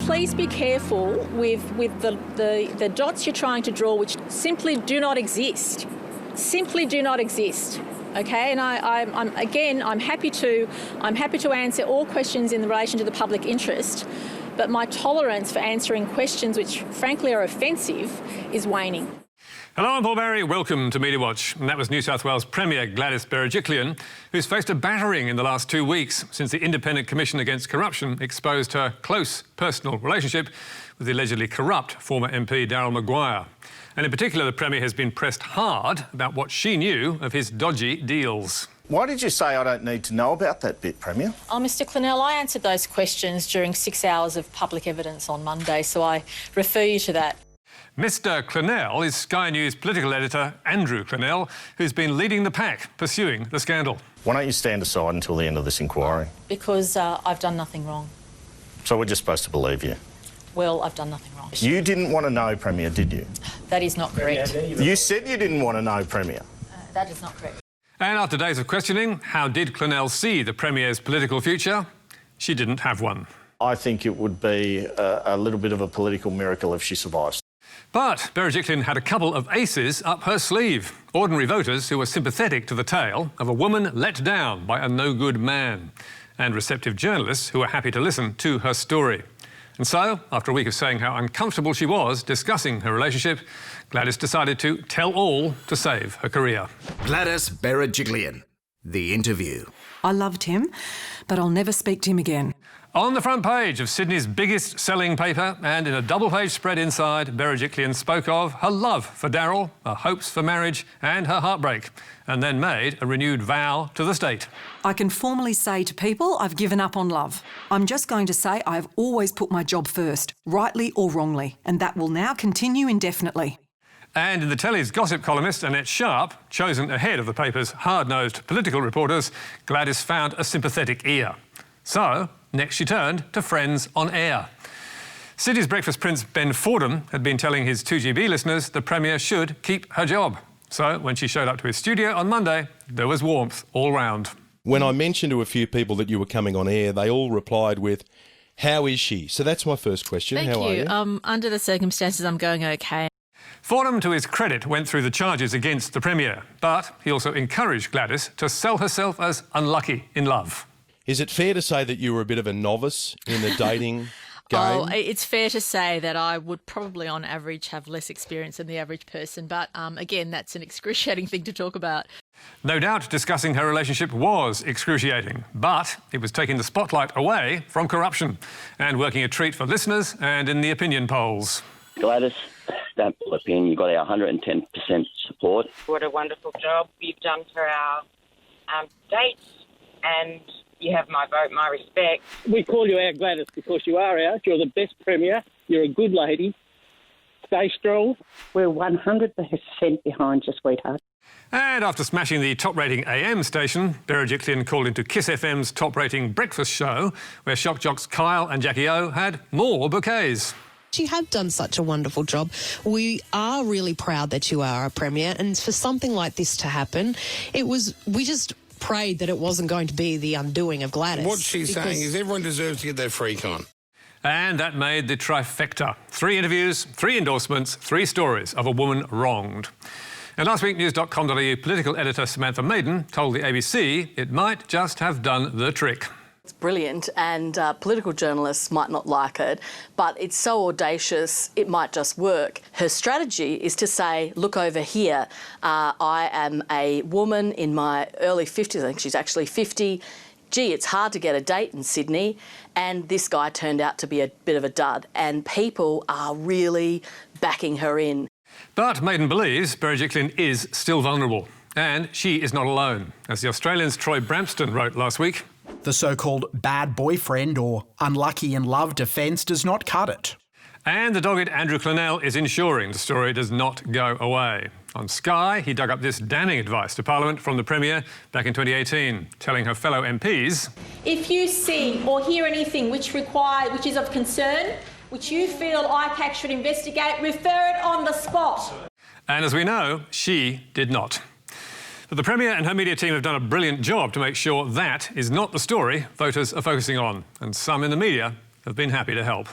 please be careful with the dots you're trying to draw, which simply do not exist. Simply do not exist. Okay, and I'm happy to answer all questions in relation to the public interest, but my tolerance for answering questions which frankly are offensive is waning. Hello, I'm Paul Barry. Welcome to Media Watch. And that was New South Wales Premier Gladys Berejiklian, who's faced a battering in the last 2 weeks since the Independent Commission Against Corruption exposed her close personal relationship with the allegedly corrupt former MP Darryl Maguire. And in particular, the Premier has been pressed hard about what she knew of his dodgy deals. Why did you say I don't need to know about that bit, Premier? Oh, Mr Clennell, I answered those questions during 6 hours of public evidence on Monday, so I refer you to that. Mr Clennell is Sky News political editor Andrew Clennell, who's been leading the pack pursuing the scandal. Why don't you stand aside until the end of this inquiry? Because I've done nothing wrong. So we're just supposed to believe you? Well, I've done nothing wrong. You didn't want to know, Premier, did you? That is not correct. You said you didn't want to know, Premier. That is not correct. And after days of questioning, how did Clennell see the Premier's political future? She didn't have one. I think it would be a little bit of a political miracle if she survives. But Berejiklian had a couple of aces up her sleeve. Ordinary voters who were sympathetic to the tale of a woman let down by a no-good man, and receptive journalists who were happy to listen to her story. And so, after a week of saying how uncomfortable she was discussing her relationship, Gladys decided to tell all to save her career. Gladys Berejiklian, the interview. I loved him, but I'll never speak to him again. On the front page of Sydney's biggest selling paper, and in a double-page spread inside, Berejiklian spoke of her love for Darryl, her hopes for marriage and her heartbreak, and then made a renewed vow to the state. I can formally say to people I've given up on love. I'm just going to say I've always put my job first, rightly or wrongly, and that will now continue indefinitely. And in the Telly's gossip columnist Annette Sharp, chosen ahead of the paper's hard-nosed political reporters, Gladys found a sympathetic ear. So, next she turned to Friends on Air. Sydney's breakfast prince Ben Fordham had been telling his 2GB listeners the Premier should keep her job. So when she showed up to his studio on Monday, there was warmth all round. When I mentioned to a few people that you were coming on air, they all replied with, "How is she?" So that's my first question. Thank How you. are you? Under the circumstances, I'm going okay. Fordham, to his credit, went through the charges against the Premier, but he also encouraged Gladys to sell herself as unlucky in love. Is it fair to say that you were a bit of a novice in the dating game? Oh, it's fair to say that I would probably, on average, have less experience than the average person. But again, that's an excruciating thing to talk about. No doubt discussing her relationship was excruciating, but it was taking the spotlight away from corruption and working a treat for listeners and in the opinion polls. Gladys, don't pull a pin. You got our 110% support. What a wonderful job you've done for our dates, and you have my vote, my respect. We call you out, Gladys, because you are ours. You're the best Premier. You're a good lady. Stay strong. We're 100% behind you, sweetheart. And after smashing the top-rating AM station, Berejiklian called into Kiss FM's top-rating breakfast show, where shock jocks Kyle and Jackie O had more bouquets. You have done such a wonderful job. We are really proud that you are a Premier, and for something like this to happen, we just prayed that it wasn't going to be the undoing of Gladys. What she's saying is everyone deserves to get their freak on. And that made the trifecta. 3 interviews, 3 endorsements, 3 stories of a woman wronged. And last week, news.com.au political editor Samantha Maiden told the ABC it might just have done the trick. It's brilliant, and political journalists might not like it, but it's so audacious it might just work. Her strategy is to say, look over here, I am a woman in my early 50s, I think she's actually 50. Gee, it's hard to get a date in Sydney, and this guy turned out to be a bit of a dud, and people are really backing her in. But Maiden believes Berejiklian is still vulnerable, and she is not alone. As the Australian's Troy Bramston wrote last week, the so-called bad boyfriend or unlucky in love defence does not cut it. And the dogged Andrew Clennell is ensuring the story does not go away. On Sky, he dug up this damning advice to Parliament from the Premier back in 2018, telling her fellow MPs, If you see or hear anything which is of concern, which you feel ICAC should investigate, refer it on the spot. And as we know, she did not. But the Premier and her media team have done a brilliant job to make sure that is not the story voters are focusing on, and some in the media have been happy to help.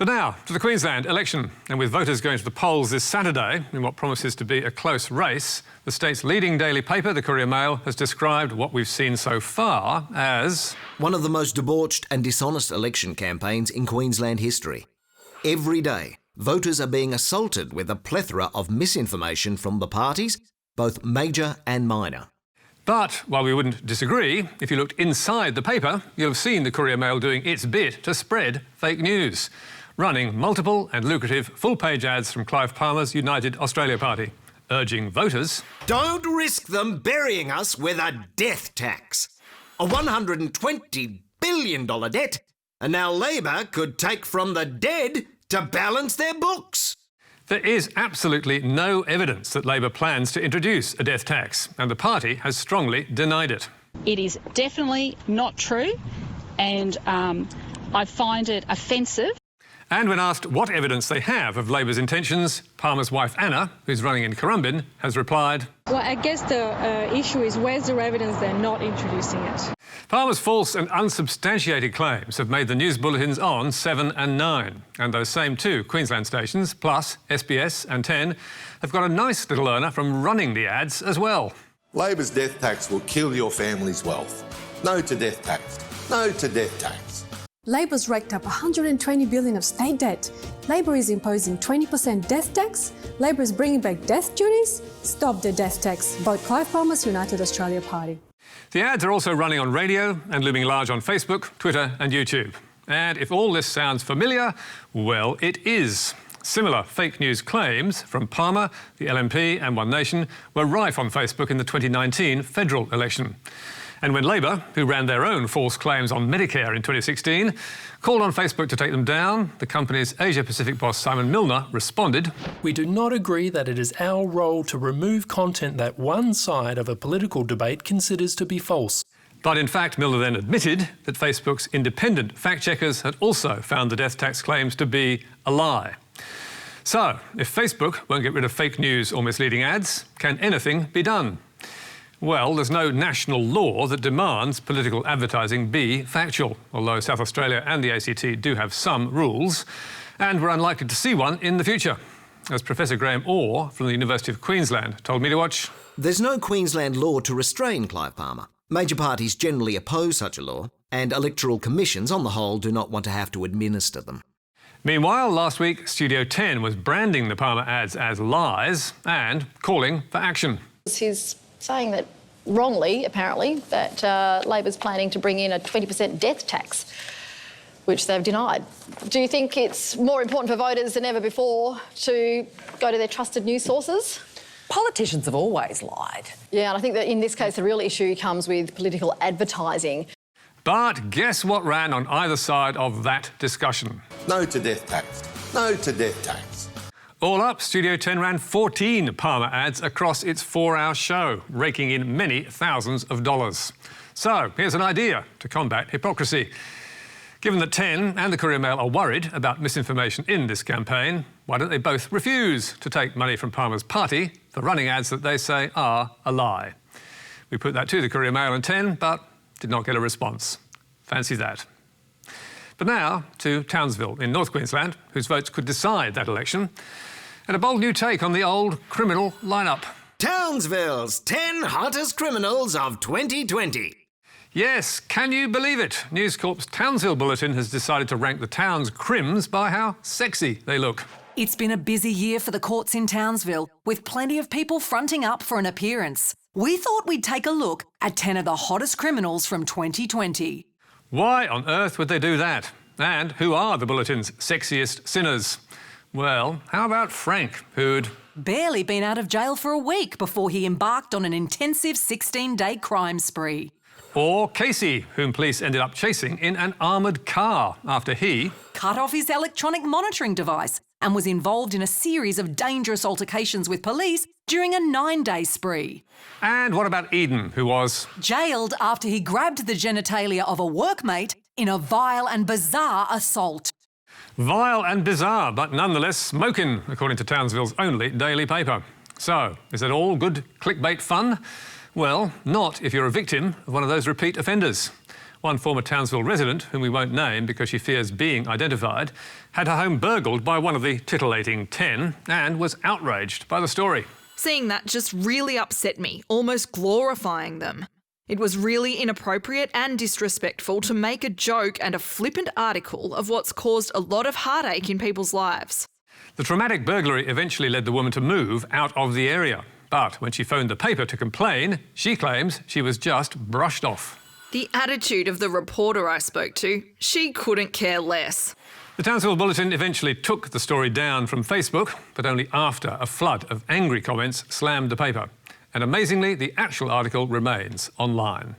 But now to the Queensland election, and with voters going to the polls this Saturday in what promises to be a close race, the state's leading daily paper, the Courier Mail, has described what we've seen so far as one of the most debauched and dishonest election campaigns in Queensland history. Every day, voters are being assaulted with a plethora of misinformation from the parties, both major and minor. But while we wouldn't disagree, if you looked inside the paper, you'll have seen the Courier Mail doing its bit to spread fake news, running multiple and lucrative full-page ads from Clive Palmer's United Australia Party, urging voters, don't risk them burying us with a death tax. A $120 billion debt, and now Labor could take from the dead to balance their books. There is absolutely no evidence that Labor plans to introduce a death tax, and the party has strongly denied it. It is definitely not true, and I find it offensive. And when asked what evidence they have of Labor's intentions, Palmer's wife Anna, who's running in Currumbin, has replied, well, I guess the issue is where's the evidence they're not introducing it? Palmer's false and unsubstantiated claims have made the news bulletins on 7 and 9, and those same two Queensland stations, plus SBS and 10, have got a nice little earner from running the ads as well. Labor's death tax will kill your family's wealth. No to death tax. No to death tax. Labor's raked up $120 billion of state debt. Labor is imposing 20% death tax. Labor is bringing back death duties. Stop the death tax. Vote Clive Palmer's United Australia Party. The ads are also running on radio and looming large on Facebook, Twitter and YouTube. And if all this sounds familiar, well, it is. Similar fake news claims from Palmer, the LNP and One Nation were rife on Facebook in the 2019 federal election. And when Labor, who ran their own false claims on Medicare in 2016, called on Facebook to take them down, the company's Asia-Pacific boss Simon Milner responded, we do not agree that it is our role to remove content that one side of a political debate considers to be false. But in fact, Milner then admitted that Facebook's independent fact-checkers had also found the death tax claims to be a lie. So, if Facebook won't get rid of fake news or misleading ads, can anything be done? Well, there's no national law that demands political advertising be factual, although South Australia and the ACT do have some rules, and we're unlikely to see one in the future, as Professor Graham Orr from the University of Queensland told me to watch. There's no Queensland law to restrain Clive Palmer. Major parties generally oppose such a law, and electoral commissions on the whole do not want to have to administer them. Meanwhile, last week, Studio 10 was branding the Palmer ads as lies and calling for action. He's saying that, wrongly apparently, that Labor's planning to bring in a 20% death tax, which they've denied. Do you think it's more important for voters than ever before to go to their trusted news sources? Politicians have always lied. Yeah, and I think that in this case the real issue comes with political advertising. But guess what ran on either side of that discussion? No to death tax. No to death tax. All up, Studio 10 ran 14 Palmer ads across its 4-hour show, raking in many thousands of dollars. So here's an idea to combat hypocrisy. Given that 10 and the Courier Mail are worried about misinformation in this campaign, why don't they both refuse to take money from Palmer's party for running ads that they say are a lie? We put that to the Courier Mail and 10, but did not get a response. Fancy that. But now to Townsville in North Queensland, whose votes could decide that election, and a bold new take on the old criminal lineup. Townsville's 10 hottest criminals of 2020. Yes, can you believe it? News Corp's Townsville Bulletin has decided to rank the town's crims by how sexy they look. It's been a busy year for the courts in Townsville, with plenty of people fronting up for an appearance. We thought we'd take a look at 10 of the hottest criminals from 2020. Why on earth would they do that? And who are the Bulletin's sexiest sinners? Well, how about Frank, who'd barely been out of jail for a week before he embarked on an intensive 16-day crime spree. Or Casey, whom police ended up chasing in an armoured car after he cut off his electronic monitoring device and was involved in a series of dangerous altercations with police during a 9-day spree. And what about Eden, who was jailed after he grabbed the genitalia of a workmate in a vile and bizarre assault. Vile and bizarre, but nonetheless smoking, according to Townsville's only daily paper. So, is it all good clickbait fun? Well, not if you're a victim of one of those repeat offenders. One former Townsville resident, whom we won't name because she fears being identified, had her home burgled by one of the titillating 10 and was outraged by the story. Seeing that just really upset me, almost glorifying them. It was really inappropriate and disrespectful to make a joke and a flippant article of what's caused a lot of heartache in people's lives. The traumatic burglary eventually led the woman to move out of the area. But when she phoned the paper to complain, she claims she was just brushed off. The attitude of the reporter I spoke to, she couldn't care less. The Townsville Bulletin eventually took the story down from Facebook, but only after a flood of angry comments slammed the paper. And amazingly, the actual article remains online.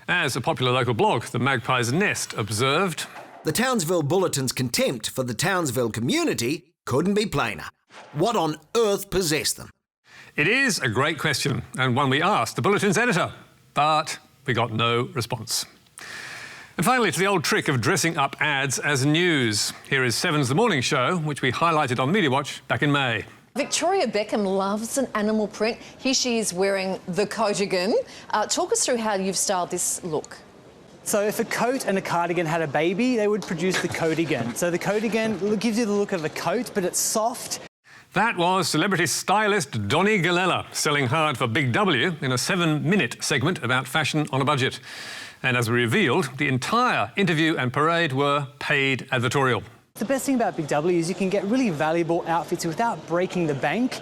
As a popular local blog, the Magpie's Nest, observed, "The Townsville Bulletin's contempt for the Townsville community couldn't be plainer. What on earth possessed them?" It is a great question, and one we asked the Bulletin's editor, but we got no response. And finally, to the old trick of dressing up ads as news. Here is Seven's The Morning Show, which we highlighted on Media Watch back in May. Victoria Beckham loves an animal print. Here she is wearing the coatigan. Talk us through how you've styled this look. So if a coat and a cardigan had a baby, they would produce the coatigan. So the coatigan gives you the look of a coat, but it's soft. That was celebrity stylist Donnie Galella selling hard for Big W in a 7-minute segment about fashion on a budget. And as we revealed, the entire interview and parade were paid advertorial. The best thing about Big W is you can get really valuable outfits without breaking the bank.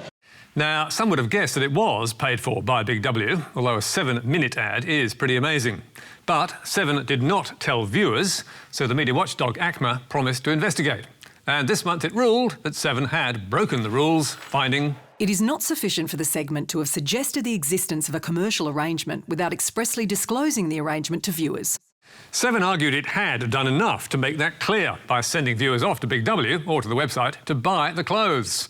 Now, some would have guessed that it was paid for by Big W, although a 7-minute ad is pretty amazing. But Seven did not tell viewers, so the media watchdog ACMA promised to investigate. And this month it ruled that Seven had broken the rules, finding it is not sufficient for the segment to have suggested the existence of a commercial arrangement without expressly disclosing the arrangement to viewers. Seven argued it had done enough to make that clear by sending viewers off to Big W or to the website to buy the clothes.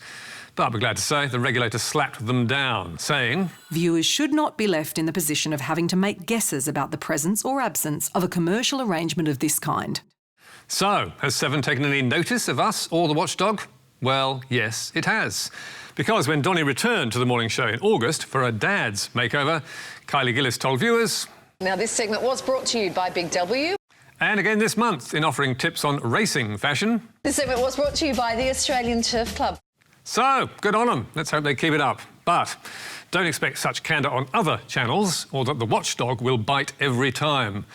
But we're glad to say the regulator slapped them down, saying viewers should not be left in the position of having to make guesses about the presence or absence of a commercial arrangement of this kind. So, has Seven taken any notice of us or the watchdog? Well, yes, it has. Because when Donnie returned to the morning show in August for a dad's makeover, Kylie Gillis told viewers, Now, this segment was brought to you by Big W. And again this month in offering tips on racing fashion. This segment was brought to you by the Australian Turf Club. So, good on them. Let's hope they keep it up. But don't expect such candour on other channels or that the watchdog will bite every time.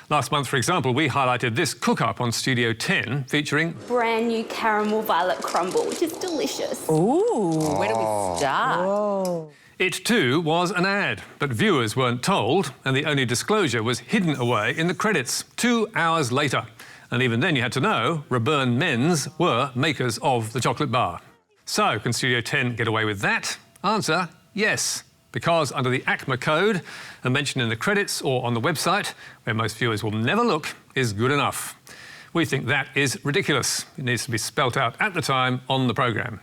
Last month, for example, we highlighted this cook-up on Studio 10 featuring brand new caramel violet crumble, which is delicious. Ooh, where do we start? Whoa. It too was an ad, but viewers weren't told, and the only disclosure was hidden away in the credits 2 hours later. And even then you had to know Reburn Men's were makers of the chocolate bar. So, can Studio 10 get away with that? Answer, yes. Because under the ACMA code, a mention in the credits or on the website, where most viewers will never look, is good enough. We think that is ridiculous. It needs to be spelt out at the time on the programme.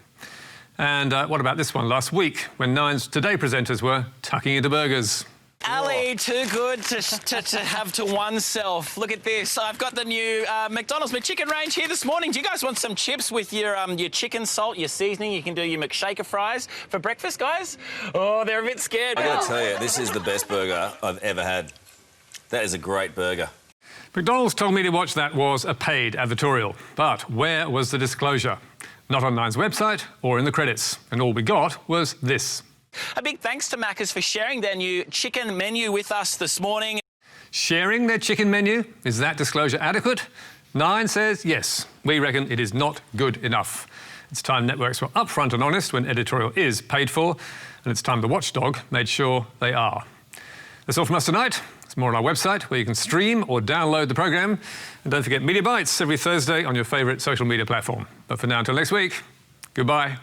And what about this one last week, when Nine's Today presenters were tucking into burgers? Ali, too good to have to oneself. Look at this. I've got the new McDonald's McChicken range here this morning. Do you guys want some chips with your chicken salt, your seasoning? You can do your McShaker fries for breakfast, guys. Oh, they're a bit scared. I gotta tell you, this is the best burger I've ever had. That is a great burger. McDonald's told me to watch that was a paid advertorial. But where was the disclosure? Not on Nine's website or in the credits. And all we got was this. A big thanks to Macca's for sharing their new chicken menu with us this morning. Sharing their chicken menu? Is that disclosure adequate? Nine says yes. We reckon it is not good enough. It's time networks were upfront and honest when editorial is paid for, and it's time the watchdog made sure they are. That's all from us tonight. There's more on our website where you can stream or download the programme. And don't forget Media Bites every Thursday on your favourite social media platform. But for now, until next week, goodbye.